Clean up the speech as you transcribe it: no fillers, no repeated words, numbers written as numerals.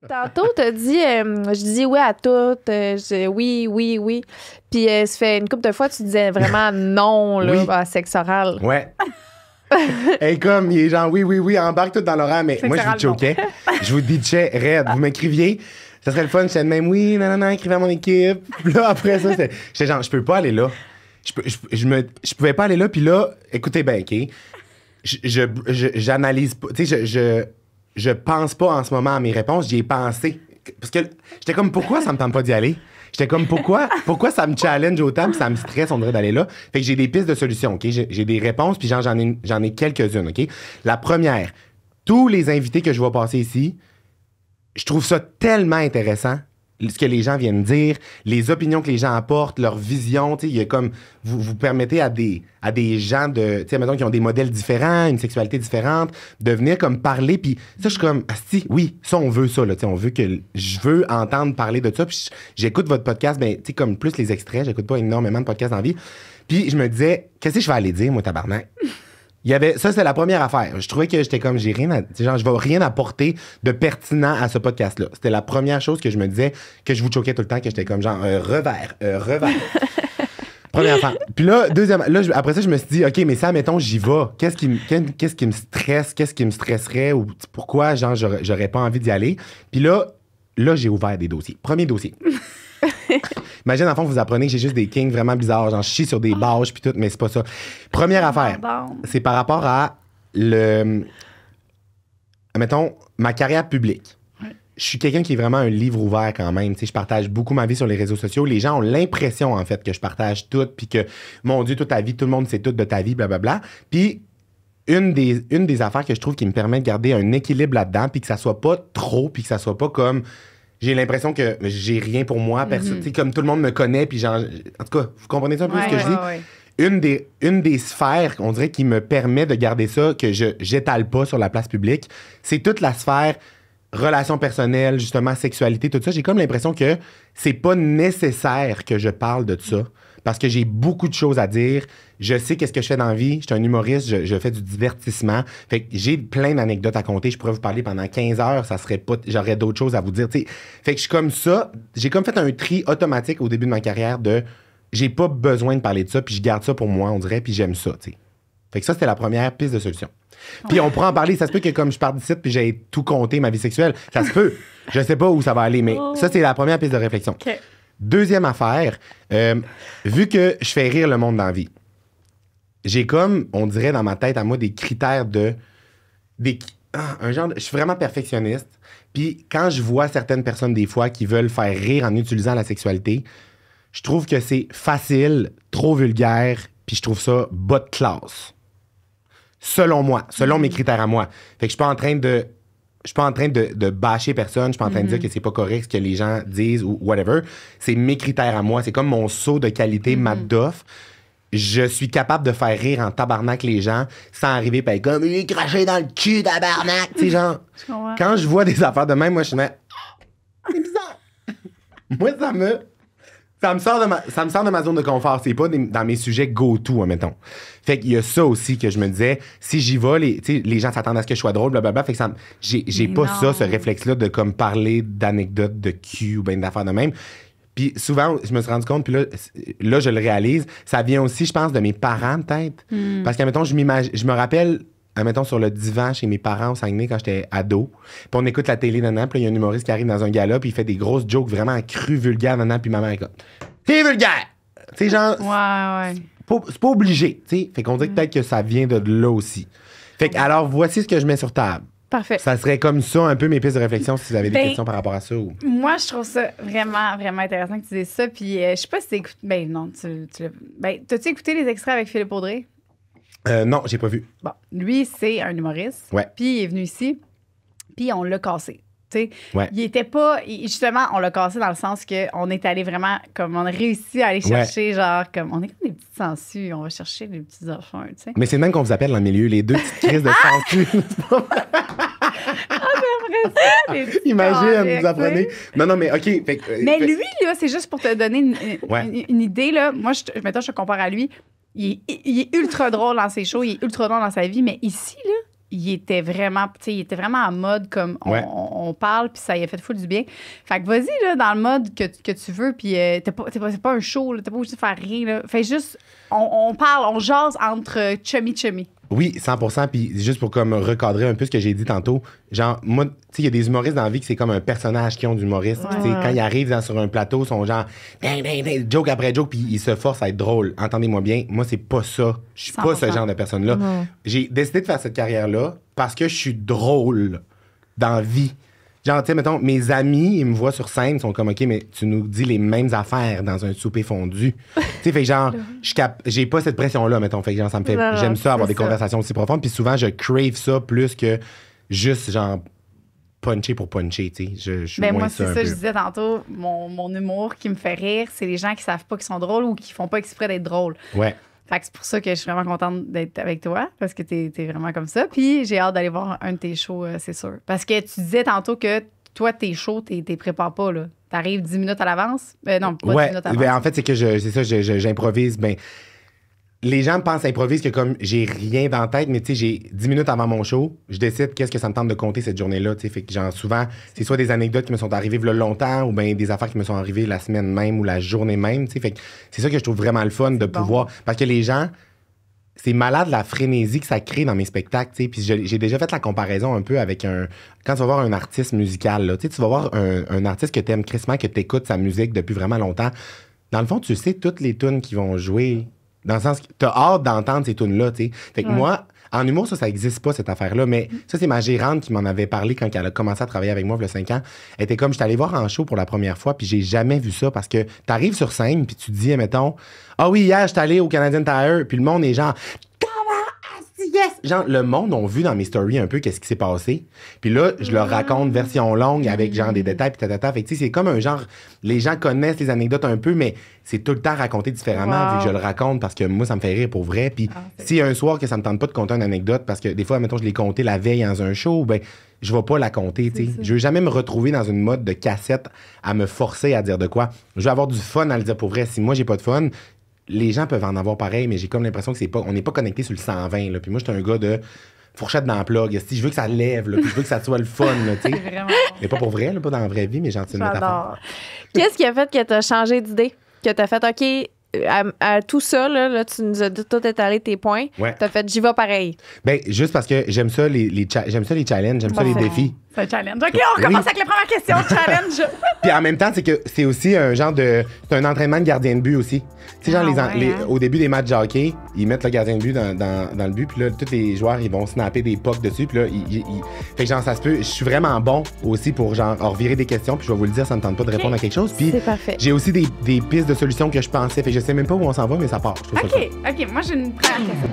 Tantôt, t'as dit, je dis oui à tout, oui, oui, oui. Puis ça fait une couple de fois, tu disais vraiment non, là, Oui. à sexe oral. Ouais. Et comme, il est genre, oui, oui, oui, embarque tout dans l'horaire, mais moi, je vous choquais. Je vous ditchais raide. Vous m'écriviez, ça serait le fun, j'étais de même, oui, non, non, non, écrivez à mon équipe. Puis là, après ça, j'étais genre, je peux pas aller là. Je pouvais pas aller là, puis là, écoutez bien, OK? J'analyse pas, tu sais, je pense pas en ce moment à mes réponses, j'y ai pensé. Parce que j'étais comme, pourquoi ça me tente pas d'y aller? J'étais comme, pourquoi ça me challenge autant puis ça me stresse, on dirait d'aller là? Fait que j'ai des pistes de solutions, OK? J'ai des réponses, puis j'en ai quelques-unes, OK? La première, tous les invités que je vois passer ici, je trouve ça tellement intéressant, ce que les gens viennent dire, les opinions que les gens apportent, leur vision, tu sais, il y a comme, vous permettez à des gens de, tu sais, mettons, qui ont des modèles différents, une sexualité différente, de venir comme parler, puis ça, je suis comme, si, oui, ça, on veut ça, là, tu sais, on veut je veux entendre parler de ça, puis j'écoute votre podcast, ben, tu sais, comme plus les extraits, j'écoute pas énormément de podcasts en vie, puis je me disais, qu'est-ce que je vais aller dire, moi, tabarnak? Ça, c'est la première affaire. Je trouvais que j'étais comme, je vais rien apporter de pertinent à ce podcast-là. C'était la première chose que je me disais, que je vous choquais tout le temps, que j'étais comme genre, revers. Première affaire. Puis là, deuxième, là, après ça, je me suis dit, OK, mais ça, mettons, j'y vais. Qu'est-ce qui me stresse? Qu'est-ce qui me stresserait? Ou pourquoi, genre, j'aurais pas envie d'y aller? Puis là, j'ai ouvert des dossiers. Premier dossier. Imagine, en fond, vous apprenez que j'ai juste des kings vraiment bizarres, genre, je chie sur des bâches puis tout, mais c'est pas ça. Première affaire, c'est par rapport à mettons, ma carrière publique. Je suis quelqu'un qui est vraiment un livre ouvert quand même. Tu sais, je partage beaucoup ma vie sur les réseaux sociaux. Les gens ont l'impression, en fait, que je partage tout, puis que, mon Dieu, toute ta vie, tout le monde sait tout de ta vie, blablabla. Puis, une des affaires que je trouve qui me permet de garder un équilibre là-dedans, puis que ça soit pas trop, puis que ça soit pas comme... J'ai l'impression que j'ai rien pour moi, tu sais, comme tout le monde me connaît, puis genre... En tout cas, vous comprenez un peu ce que je dis? Ouais. Une des sphères, on dirait, qui me permet de garder ça, que je j'étale pas sur la place publique, c'est toute la sphère relations personnelles, justement, sexualité, tout ça. J'ai comme l'impression que c'est pas nécessaire que je parle de ça, parce que j'ai beaucoup de choses à dire. Je sais qu'est-ce que je fais dans la vie. Je suis un humoriste, je fais du divertissement. Fait que j'ai plein d'anecdotes à compter. Je pourrais vous parler pendant 15 heures. Ça serait pas... J'aurais d'autres choses à vous dire, tu sais. Fait que je suis comme ça. J'ai comme fait un tri automatique au début de ma carrière de... J'ai pas besoin de parler de ça, puis je garde ça pour moi, on dirait, puis j'aime ça, tu sais. Fait que ça, c'était la première piste de solution. Puis on pourra en parler. Ça se peut que comme je parte d'ici, puis j'ai tout compté, ma vie sexuelle. Ça se peut. Je sais pas où ça va aller, mais ça, c'est la première piste de réflexion. Okay. Deuxième affaire, vu que je fais rire le monde dans la vie, j'ai comme, on dirait dans ma tête à moi, des critères je suis vraiment perfectionniste. Puis quand je vois certaines personnes des fois qui veulent faire rire en utilisant la sexualité, je trouve que c'est facile, trop vulgaire, puis je trouve ça bas de classe. Selon moi, selon mes critères à moi. Fait que je suis pas en train de bâcher personne, je suis pas en train de dire que c'est pas correct ce que les gens disent ou whatever. C'est mes critères à moi, c'est comme mon saut de qualité Matt Duff. Je suis capable de faire rire en tabarnak les gens sans arriver et être comme « craché dans le cul, tabarnak! » Tu sais, genre, quand je vois des affaires de même, moi, je me dis « c'est bizarre! » Moi, ça me sort de ma zone de confort. C'est pas dans mes sujets go-to, mettons. Fait qu'il y a ça aussi que je me disais, si j'y vais, les gens s'attendent à ce que je sois drôle, blablabla. Fait que j'ai pas ça, ce réflexe-là de comme parler d'anecdotes de cul ou ben d'affaires de même. Puis souvent, je me suis rendu compte, puis là, je le réalise, ça vient aussi, je pense, de mes parents, peut-être. Parce que, mettons, je me rappelle, mettons, sur le divan chez mes parents au Saguenay quand j'étais ado. Puis on écoute la télé, puis il y a un humoriste qui arrive dans un gala, puis il fait des grosses jokes vraiment crues, vulgaires, puis ma mère est comme « T'es vulgaire! » Tu sais, genre, c'est pas obligé, tu sais. Fait qu'on dirait que peut-être que ça vient de là aussi. Fait que, alors, voici ce que je mets sur table. Parfait. Ça serait comme ça un peu mes pistes de réflexion si vous avez des questions par rapport à ça. Ou... Moi, je trouve ça vraiment, vraiment intéressant que tu dises ça. Puis, je sais pas si t'écoutes. Ben, non, t'as-tu écouté les extraits avec Philippe Audrey? Non, j'ai pas vu. Bon, lui, c'est un humoriste. Ouais. Puis, il est venu ici. Puis, on l'a cassé. Ouais. Il était pas. Justement, on l'a cassé dans le sens qu'on est allé vraiment. Comme on a réussi à aller chercher, genre, comme. On est comme des petites sangsues. On va chercher des petits enfants, tu sais. Mais c'est le même qu'on vous appelle dans le milieu, les deux petites crises de sangsues. Imagine, vous apprenez. Non, mais OK. Mais lui, là, c'est juste pour te donner une idée, là. Moi, mettons, je te compare à lui. Il est ultra drôle dans ses shows, il est ultra drôle dans sa vie, mais ici, là, il était vraiment en mode comme on parle, puis ça y a fait full du bien. Fait que vas-y, là, dans le mode que tu veux, puis c'est pas un show, là, t'es pas obligé de faire rien, là. Fait juste, on parle, on jase entre chummy. Oui, 100%. Puis juste pour comme recadrer un peu ce que j'ai dit tantôt, genre, moi, tu sais, il y a des humoristes dans la vie que c'est comme un personnage qui ont d'humoriste. Ouais. Tu sais, quand ils arrivent sur un plateau, ils sont genre, joke après joke, puis ils se forcent à être drôles. Entendez-moi bien, moi, c'est pas ça. Je suis pas ce 100%. genre de personne-là. J'ai décidé de faire cette carrière-là parce que je suis drôle dans la vie. Genre, tu sais, mettons, mes amis, ils me voient sur scène, ils sont comme, OK, mais tu nous dis les mêmes affaires dans un souper fondu. Tu sais, fait que genre, j'ai pas cette pression-là, mettons. Fait que genre, ça me fait. Non, J'aime ça, avoir des c'est ça. conversations aussi profondes. Puis souvent, je crave ça plus que juste, genre, puncher pour puncher, tu sais. Je suis Ben moins moi, ça c'est un ça, peu. je disais tantôt, mon humour qui me fait rire, c'est les gens qui savent pas qu'ils sont drôles ou qui font pas exprès d'être drôles. Ouais. Fait que c'est pour ça que je suis vraiment contente d'être avec toi, parce que t'es vraiment comme ça. Puis j'ai hâte d'aller voir un de tes shows, c'est sûr. Parce que tu disais tantôt que toi, tes shows, t'es prépares pas, là. T'arrives 10 minutes à l'avance. Non, pas 10 Ouais, minutes à l'avance. ben, en fait, c'est que j'improvise. Ben, les gens pensent improvise que comme j'ai rien dans la tête, mais tu sais, j'ai 10 minutes avant mon show, je décide qu'est-ce que ça me tente de compter cette journée-là. Tu sais, fait que genre souvent, c'est soit des anecdotes qui me sont arrivées là longtemps ou bien des affaires qui me sont arrivées la semaine même ou la journée même. Tu sais, fait que c'est ça que je trouve vraiment le fun de pouvoir. Parce que les gens, c'est malade la frénésie que ça crée dans mes spectacles, tu sais. Puis j'ai déjà fait la comparaison un peu avec quand tu vas voir un artiste musical, là, tu sais, tu vas voir un artiste que t'aimes crissement, que t'écoutes sa musique depuis vraiment longtemps. Dans le fond, tu sais toutes les tunes qui vont jouer. Dans le sens que t'as hâte d'entendre ces tunes-là, tu sais. Fait que moi, en humour, ça existe pas, cette affaire-là. Mais ça, c'est ma gérante qui m'en avait parlé quand elle a commencé à travailler avec moi il y a 5 ans. Elle était comme, je suis allée voir en show pour la première fois, puis j'ai jamais vu ça parce que t'arrives sur scène, puis tu dis, mettons, ah oui, hier, je suis allé au Canadian Tire, puis le monde est genre, yes! Genre, le monde ont vu dans mes stories un peu qu'est-ce qui s'est passé. Puis là, je leur raconte version longue avec genre des détails, puis tatata. Fait que tu sais, c'est comme un genre, les gens connaissent les anecdotes un peu, mais c'est tout le temps raconté différemment vu que je le raconte parce que moi, ça me fait rire pour vrai. Puis s'il y a un soir que ça me tente pas de compter une anecdote parce que des fois, mettons, je l'ai compté la veille dans un show, ben, je vais pas la compter, tu sais. Je veux jamais me retrouver dans une mode de cassette à me forcer à dire de quoi. Je veux avoir du fun à le dire pour vrai. Si moi, j'ai pas de fun, les gens peuvent en avoir pareil, mais j'ai comme l'impression que on n'est pas connecté sur le 120. Là. Puis moi, je suis un gars de fourchette dans la plug. Si je veux que ça lève, là, puis je veux que ça soit le fun. Là, C'est vraiment mais pas pour vrai, là, pas dans la vraie vie, mais gentil de mettre à J'adore. Qu'est-ce qui a fait que tu as changé d'idée? Que tu as fait, OK, à tout ça, là, tu nous as dit tout étalé tes points. Ouais. Tu as fait, j'y vais pareil. Ben, juste parce que j'aime ça j'aime ça les challenges, j'aime ça les défis. C'est un challenge. OK, on recommence avec la première question. Challenge. Puis en même temps, c'est que c'est aussi un genre de. C'est un entraînement de gardien de but aussi. Tu sais, genre, au début des matchs de hockey, ils mettent le gardien de but dans le but, puis là, tous les joueurs, ils vont snapper des pucks dessus, puis là, fait que genre, ça se peut. Je suis vraiment bon aussi pour, genre, revirer des questions, puis je vais vous le dire, ça me tente pas de répondre à quelque chose. Puis C'est parfait. j'ai aussi des pistes de solutions que je pensais, fait que je sais même pas où on s'en va, mais ça part. Je trouve ça cool. OK, moi, j'ai une première question.